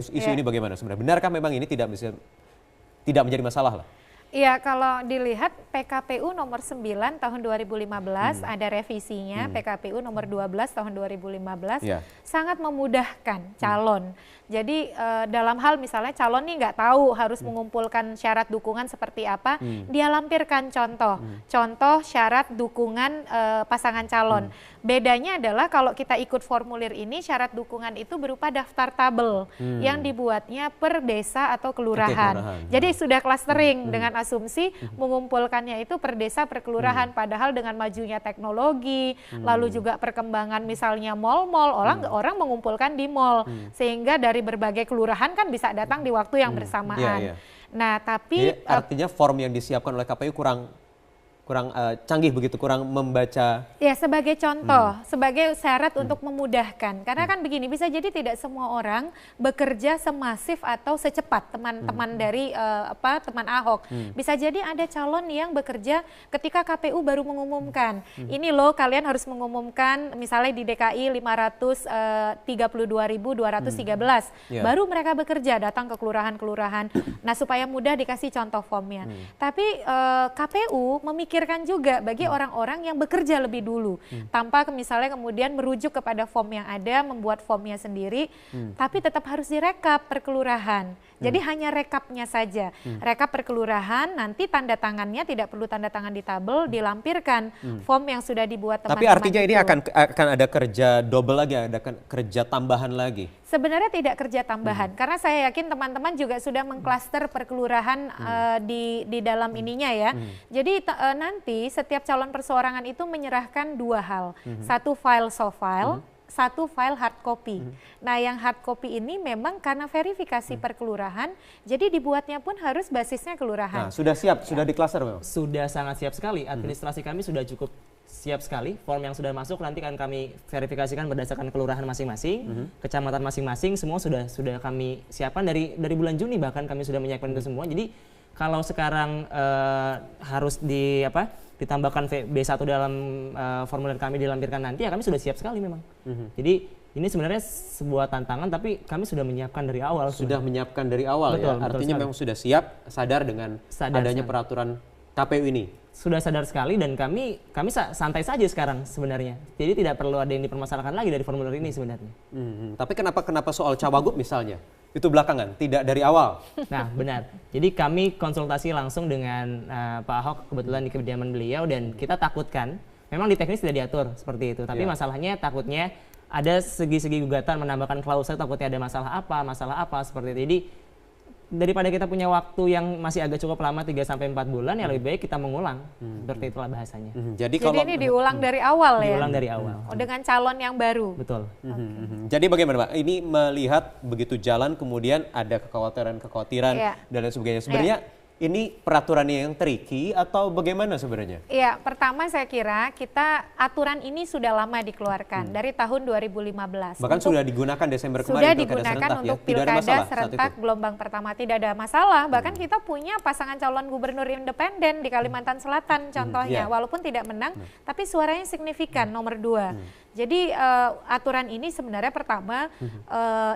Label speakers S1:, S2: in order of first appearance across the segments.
S1: Isu ini bagaimana sebenarnya? Benarkah memang ini tidak menjadi masalah lah?
S2: Iya, kalau dilihat PKPU nomor 9 tahun 2015 ada revisinya, PKPU nomor 12 tahun 2015 sangat memudahkan calon. Jadi dalam hal misalnya calon nih nggak tahu harus mengumpulkan syarat dukungan seperti apa, dia lampirkan contoh syarat dukungan pasangan calon. Bedanya adalah kalau kita ikut formulir ini, syarat dukungan itu berupa daftar tabel yang dibuatnya per desa atau kelurahan. Jadi sudah clustering dengan asumsi mengumpulkannya itu per desa per kelurahan, padahal dengan majunya teknologi, lalu juga perkembangan misalnya mal-mal, orang mengumpulkan di mall, sehingga dari berbagai kelurahan kan bisa datang di waktu yang bersamaan. Nah, tapi
S1: jadi, artinya form yang disiapkan oleh KPU kurang canggih begitu, kurang membaca. Ya,
S2: sebagai contoh, sebagai syarat untuk memudahkan. Karena kan begini, bisa jadi tidak semua orang bekerja semasif atau secepat teman-teman dari teman Ahok. Bisa jadi ada calon yang bekerja ketika KPU baru mengumumkan. Ini loh kalian harus mengumumkan misalnya di DKI 532.213. Baru mereka bekerja datang ke kelurahan-kelurahan. Nah, supaya mudah dikasih contoh formnya. Tapi KPU memikirkan juga bagi orang-orang yang bekerja lebih dulu, tanpa misalnya kemudian merujuk kepada form yang ada, membuat formnya sendiri, tapi tetap harus direkap per kelurahan. Jadi hanya rekapnya saja, rekap per kelurahan, nanti tanda tangannya tidak perlu tanda tangan di tabel, dilampirkan form yang sudah dibuat teman-teman.
S1: Tapi artinya ini akan ada kerja double lagi, ada kerja tambahan lagi?
S2: Sebenarnya tidak kerja tambahan, karena saya yakin teman-teman juga sudah mengklaster per kelurahan di dalam ininya ya. Jadi nanti setiap calon perseorangan itu menyerahkan dua hal, satu file soft file, satu file hard copy. Nah, yang hard copy ini memang karena verifikasi per kelurahan, jadi dibuatnya pun harus basisnya kelurahan.
S1: Nah, sudah siap, sudah diklaster memang?
S3: Sudah sangat siap sekali, administrasi kami sudah cukup siap sekali. Form yang sudah masuk nanti akan kami verifikasikan berdasarkan kelurahan masing-masing, kecamatan masing-masing, semua sudah kami siapkan dari bulan Juni, bahkan kami sudah menyiapkan itu semua. Jadi kalau sekarang harus ditambahkan B1 dalam formulir kami dilampirkan nanti, ya kami sudah siap sekali memang. Jadi ini sebenarnya sebuah tantangan, tapi kami sudah menyiapkan dari awal.
S1: Sudah menyiapkan dari awal, betul, ya? Artinya memang sudah siap, sadar dengan adanya peraturan KPU ini?
S3: Sudah sadar sekali, dan kami santai saja sekarang sebenarnya. Jadi tidak perlu ada yang dipermasalahkan lagi dari formulir ini sebenarnya.
S1: Tapi kenapa soal cawagup misalnya? Itu belakangan, tidak dari awal?
S3: Nah, benar. Jadi kami konsultasi langsung dengan Pak Ahok, kebetulan di kediaman beliau, dan kita takutkan, memang di teknis tidak diatur seperti itu, tapi masalahnya takutnya ada segi-segi gugatan menambahkan klausul, takutnya ada masalah apa seperti itu. Jadi daripada kita punya waktu yang masih agak cukup lama 3-4 bulan, ya lebih baik kita mengulang. Seperti itulah bahasanya.
S2: Jadi ini diulang dari awal ya?
S3: Diulang dari awal.
S2: Dengan calon yang baru?
S3: Betul.
S1: Jadi bagaimana Pak? Ini melihat begitu jalan kemudian ada kekhawatiran dan lain sebagainya. Sebenarnya ini peraturannya yang tricky atau bagaimana sebenarnya? Iya,
S2: pertama saya kira aturan ini sudah lama dikeluarkan dari tahun 2015.
S1: Bahkan sudah digunakan Desember kemarin.
S2: Sudah digunakan untuk pilkada serentak gelombang pertama, tidak ada masalah. Bahkan kita punya pasangan calon gubernur independen di Kalimantan Selatan contohnya, walaupun tidak menang, tapi suaranya signifikan nomor 2. Jadi aturan ini sebenarnya pertama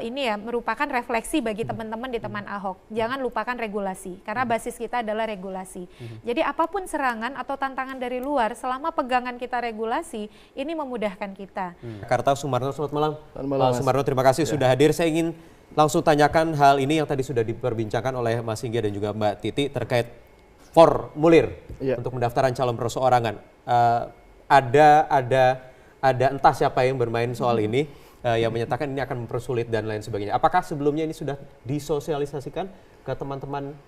S2: ini ya merupakan refleksi bagi teman-teman di teman Ahok. Jangan lupakan regulasi, karena basis kita adalah regulasi. Jadi apapun serangan atau tantangan dari luar, selama pegangan kita regulasi, ini memudahkan kita.
S1: Karta Sumarno, selamat malam. Pak Sumarno, terima kasih sudah hadir. Saya ingin langsung tanyakan hal ini yang tadi sudah diperbincangkan oleh Mas Singgih dan juga Mbak Titi terkait formulir untuk pendaftaran calon perseorangan. Ada entah siapa yang bermain soal ini, yang menyatakan ini akan mempersulit dan lain sebagainya. Apakah sebelumnya ini sudah disosialisasikan ke teman-teman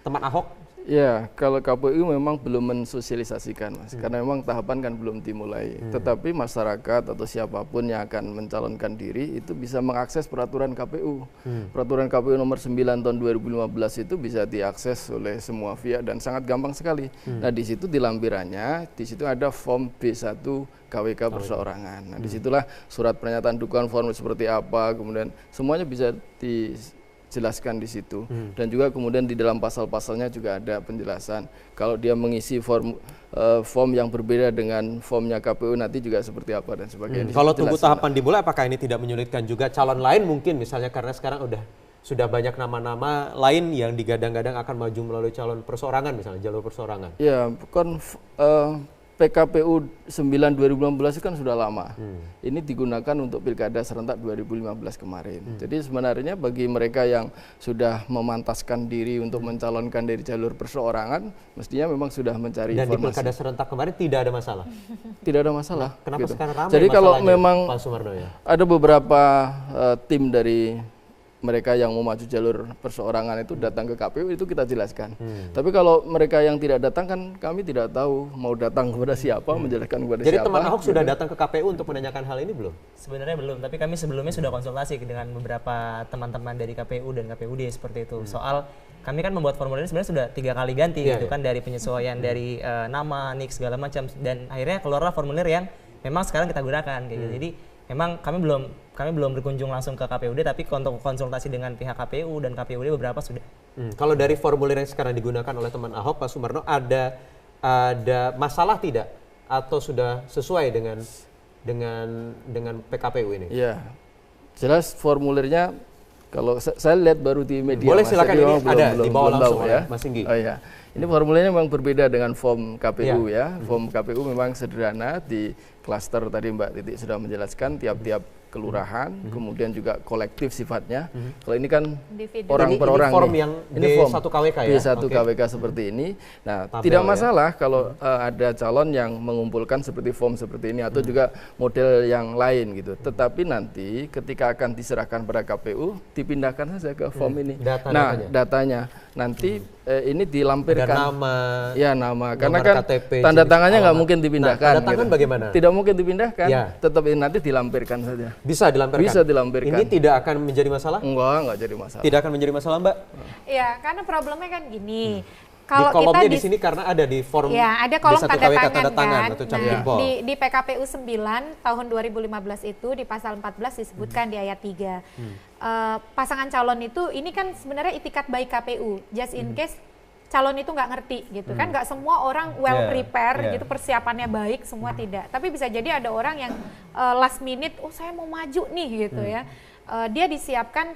S1: Ahok?
S4: Ya, kalau KPU memang belum mensosialisasikan, Mas, karena memang tahapan kan belum dimulai. Tetapi masyarakat atau siapapun yang akan mencalonkan diri itu bisa mengakses peraturan KPU. Peraturan KPU nomor 9 tahun 2015 itu bisa diakses oleh semua pihak dan sangat gampang sekali. Nah, di situ di lampirannya, di situ ada form B1 KWK perseorangan. Nah, disitulah surat pernyataan dukungan form seperti apa, kemudian semuanya bisa dijelaskan di situ. Dan juga kemudian di dalam pasal-pasalnya juga ada penjelasan. Kalau dia mengisi form yang berbeda dengan formnya KPU nanti juga seperti apa dan sebagainya.
S1: Kalau tunggu tahapan dimulai, apakah ini tidak menyulitkan juga calon lain mungkin misalnya karena sekarang udah sudah banyak nama-nama lain yang digadang-gadang akan maju melalui calon perseorangan, misalnya jalur perseorangan.
S4: Ya, kan PKPU 9 2016 itu kan sudah lama. Ini digunakan untuk pilkada serentak 2015 kemarin. Jadi sebenarnya bagi mereka yang sudah memantaskan diri untuk mencalonkan dari jalur perseorangan, mestinya memang sudah mencari
S1: informasi. Dan di pilkada serentak kemarin tidak ada masalah?
S4: Tidak ada masalah.
S1: Kenapa
S4: gitu.
S1: sekarang ramai
S4: Jadi kalau memang
S1: Pak Sumarno, ya?
S4: Ada beberapa tim dari mereka yang mau maju jalur perseorangan itu datang ke KPU, itu kita jelaskan. Tapi kalau mereka yang tidak datang kan kami tidak tahu mau datang kepada siapa, menjelaskan kepada
S1: Jadi
S4: siapa.
S1: Jadi teman Ahok sudah datang ke KPU untuk menanyakan hal ini belum?
S3: Sebenarnya belum, tapi kami sebelumnya sudah konsultasi dengan beberapa teman-teman dari KPU dan KPUD seperti itu. Soal kami kan membuat formulir ini sebenarnya sudah 3 kali ganti gitu kan, dari penyesuaian dari nama, nik segala macam, dan akhirnya keluarlah formulir yang memang sekarang kita gunakan kayak gitu. Jadi memang kami belum berkunjung langsung ke KPUD, tapi untuk konsultasi dengan pihak KPU dan KPUD beberapa sudah.
S1: Kalau dari formulir yang sekarang digunakan oleh teman Ahok, Pak Sumarno, ada masalah tidak atau sudah sesuai dengan PKPU ini?
S4: Iya, jelas formulirnya. Kalau saya lihat baru di media.
S1: Boleh silakan, ini ada di bawah langsung ya, Mas Singgi.
S4: Oh iya. Ini formulirnya memang berbeda dengan form KPU ya. Form KPU memang sederhana, di klaster tadi Mbak Titi sudah menjelaskan tiap-tiap kelurahan, kemudian juga kolektif sifatnya. Kalau ini kan orang per orang.
S1: Ini form yang D1KWK ya?
S4: D1KWK seperti ini. Nah, tidak masalah kalau ada calon yang mengumpulkan seperti form seperti ini atau juga model yang lain gitu. Tetapi nanti ketika akan diserahkan pada KPU, dipindahkan saja ke form ini. Datanya. Nanti ini dilampirkan.
S1: Ada nama.
S4: Ya, nama. Karena kan KTP, tanda tangannya nggak mungkin dipindahkan.
S1: Tanda tangan bagaimana?
S4: Tidak mungkin dipindahkan. Tetap ini nanti dilampirkan saja.
S1: Bisa dilampirkan?
S4: Bisa dilampirkan.
S1: Ini tidak akan menjadi masalah?
S4: Enggak jadi masalah.
S1: Tidak akan menjadi masalah, Mbak?
S2: Ya, karena problemnya kan gini.
S1: Kalau di kolomnya di sini karena ada di form
S2: ya, ada kolom tanda tangan
S1: kan? Atau cap jempol.
S2: Di PKPU 9 tahun 2015 itu di pasal 14 disebutkan di ayat 3. Pasangan calon itu, ini kan sebenarnya itikat baik KPU. Just in case calon itu nggak ngerti gitu kan, nggak semua orang well prepare gitu, persiapannya baik, semua tidak. Tapi bisa jadi ada orang yang last minute, oh saya mau maju nih gitu ya. Dia disiapkan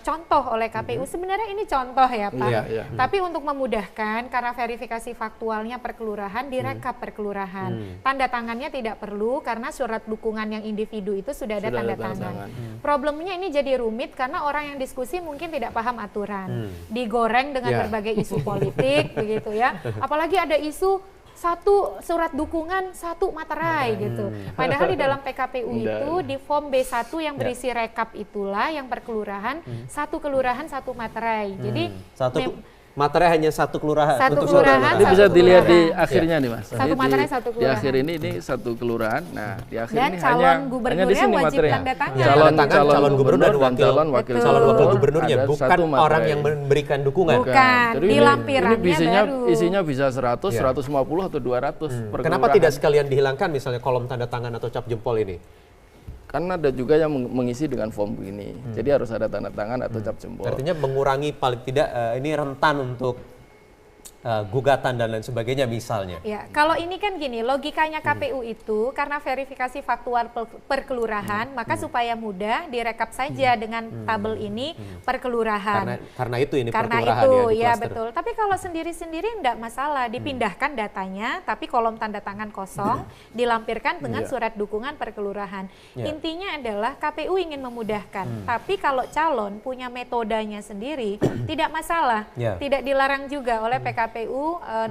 S2: contoh oleh KPU. Sebenarnya ini contoh ya Pak. Tapi untuk memudahkan, karena verifikasi faktualnya per kelurahan, direkap per kelurahan. Tanda tangannya tidak perlu karena surat dukungan yang individu itu sudah ada tanda tangan. Problemnya ini jadi rumit karena orang yang diskusi mungkin tidak paham aturan. Digoreng dengan berbagai isu politik begitu ya. Apalagi ada isu satu surat dukungan, satu materai gitu. Padahal di dalam PKPU itu di form B1 yang berisi rekap itulah yang per kelurahan, satu kelurahan satu materai. Jadi
S1: materai hanya satu kelurahan.
S2: Satu kelurahan.
S4: Ini bisa dilihat di akhirnya nih Mas.
S2: Satu materai satu kelurahan.
S4: Di akhir ini satu kelurahan. Nah, di akhir
S2: dan
S4: ini
S2: calon gubernurnya wajib tanda tangan.
S1: Calon gubernur dan wakil gubernurnya, bukan orang yang memberikan dukungan.
S2: Bukan. Di lampirannya baru.
S4: Isinya bisa 100, 150 atau 200 per
S1: Kenapa tidak sekalian dihilangkan misalnya kolom tanda tangan atau cap jempol ini?
S4: Karena ada juga yang mengisi dengan form begini. Jadi harus ada tanda tangan atau cap jempol.
S1: Artinya mengurangi paling tidak ini rentan untuk gugatan dan lain sebagainya misalnya.
S2: Ya, kalau ini kan gini, logikanya KPU itu karena verifikasi faktual per kelurahan, maka supaya mudah direkap saja dengan tabel ini per kelurahan.
S1: Karena itu ini
S2: per kelurahan ya betul. Tapi kalau sendiri-sendiri enggak masalah, dipindahkan datanya, tapi kolom tanda tangan kosong, dilampirkan dengan surat dukungan per kelurahan. Intinya adalah KPU ingin memudahkan. Tapi kalau calon punya metodenya sendiri, tidak masalah, tidak dilarang juga oleh PKPU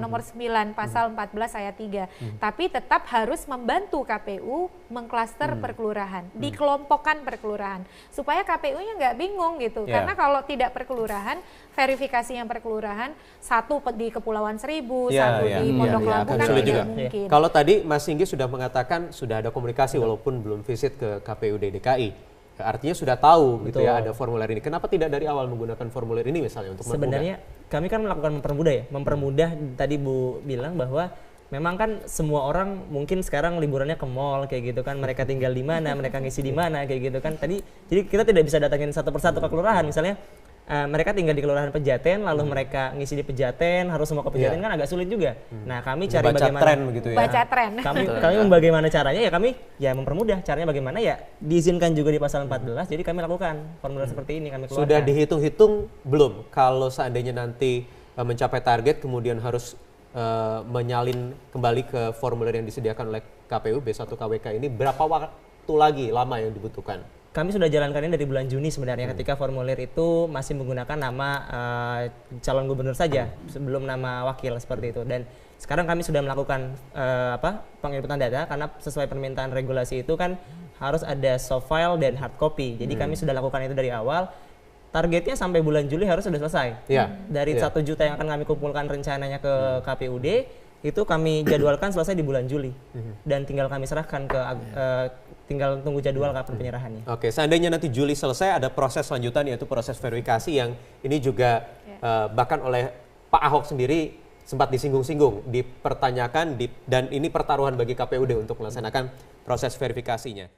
S2: nomor 9 pasal 14 ayat 3. Tapi tetap harus membantu KPU mengklaster per kelurahan, dikelompokkan per kelurahan supaya KPU-nya nggak bingung gitu. Karena kalau tidak per kelurahan, verifikasinya per kelurahan, satu di Kepulauan Seribu, satu di Pondok Labu kan tidak mungkin.
S1: Kalau tadi Mas Singgi sudah mengatakan sudah ada komunikasi walaupun belum visit ke KPUD DKI. Artinya sudah tahu gitu ya ada formulir ini. Kenapa tidak dari awal menggunakan formulir ini misalnya untuk
S3: sebenarnya kami kan melakukan mempermudah jadi Bu bilang bahwa memang kan semua orang mungkin sekarang liburannya ke mall kayak gitu kan, mereka tinggal di mana, mereka ngisi di mana kayak gitu kan. Jadi kita tidak bisa datangin satu persatu ke kelurahan misalnya. mereka tinggal di Kelurahan Pejaten, lalu mereka ngisi di Pejaten, harus semua ke Pejaten kan agak sulit juga. Nah, kami cari bagaimana
S1: tren begitu ya.
S2: Baca tren.
S3: Kami bagaimana caranya ya kami ya mempermudah. Caranya bagaimana ya diizinkan juga di pasal 14. Jadi kami lakukan formulir seperti ini kami keluarkan.
S1: Sudah dihitung-hitung belum kalau seandainya nanti mencapai target kemudian harus menyalin kembali ke formulir yang disediakan oleh KPU B1 KWK ini berapa waktu lagi lama yang dibutuhkan?
S3: Kami sudah jalankannya dari bulan Juni sebenarnya ketika formulir itu masih menggunakan nama calon gubernur saja sebelum nama wakil seperti itu, dan sekarang kami sudah melakukan penginputan data karena sesuai permintaan regulasi itu kan harus ada soft file dan hard copy. Jadi kami sudah lakukan itu dari awal. Targetnya sampai bulan Juli harus sudah selesai. Dari 1 juta yang akan kami kumpulkan rencananya ke KPUD itu kami jadwalkan selesai di bulan Juli dan tinggal kami serahkan ke tinggal tunggu jadwal kapan penyerahannya.
S1: Oke, seandainya nanti Juli selesai ada proses lanjutan yaitu proses verifikasi yang ini juga bahkan oleh Pak Ahok sendiri sempat disinggung-singgung, dipertanyakan dan ini pertaruhan bagi KPUD untuk melaksanakan proses verifikasinya.